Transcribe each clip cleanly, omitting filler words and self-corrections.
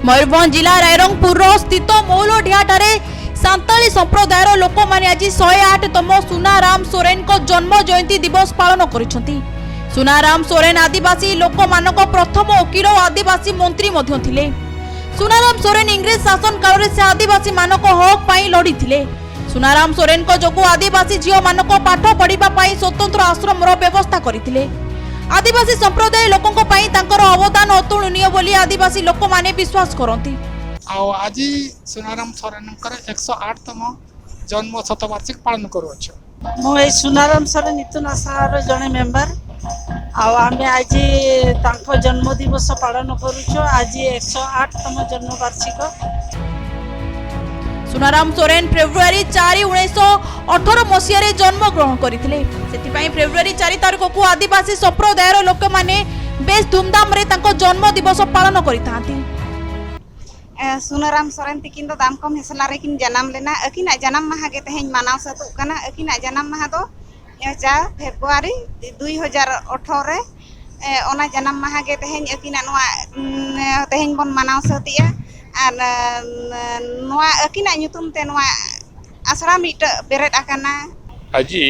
मयूरभंज जिला रायरंगपुर स्थित मौलढियाठारे सांताली संप्रदायर लोक माने आज 108तम सुनाराम सोरेन को जन्म जयंती दिवस पालन करिसेंती। सुनाराम सोरेन आदिवासी लोक मानक प्रथम वकील और आदिवासी मंत्री मध्य थिले। सुनाराम सोरेन इंग्रेज शासन काल से आदिवासी मानक हक पाई लड़ी थिले। सुनाराम सोरेन को जोगु आदिवासी झियो मानक पाठ पढ़िबा पाई स्वतंत्र आश्रम रो व्यवस्था करिथिले। आदिवासी संप्रदाय लोकंक पाई तांकर अवदान अतुलनीय बोली आदिवासी लोक माने विश्वास करंती। आज सुनाराम सोरेन 108तम जन्म शतवार्षिक पालन करुछु। मो सुनाराम सोरेन इतुन आशार जने मेंबर आमे आज तांको जन्म दिवस पालन करुछु। आज 108तम जन्म वार्षिक। सुनाराम सोरेन फेब्रुआरी 4 1918 मसीह जन्म ग्रहण करथिले। सेतिपई फेब्रुआरी 4 तारिख को आदिवासी संप्रदायर लोक माने बेस धूमधाम रे तांको जन्म दिवस पालन करितांती। सुनाराम सोरेन तिकिन दो दाम कम हेसला रे किन जन्म लेना। अकिना जन्म माह गे तेहेन मानाव सतो कना। अकिना जन्म माह दो 4 फेब्रुआरी 2018 रे ओना जन्म माह गे तेहेन अकिना नोआ तेहेन बन मानाव सतिया। आर नोआ अकिना nyutum ते नोआ आसरा मिट बेरेट आकाना। আজি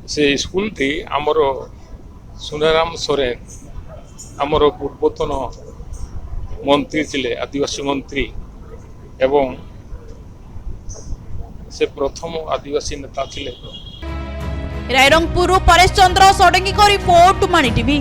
से स्कूल थी आमर सुनाराम सोरेन आमर पूर्वतन मंत्री थिले आदिवासी मंत्री एवं से प्रथम आदिवासी नेता थिले। रायरंगपुर परेश चंद्र सोडंगी को रिपोर्ट मानी टीवी।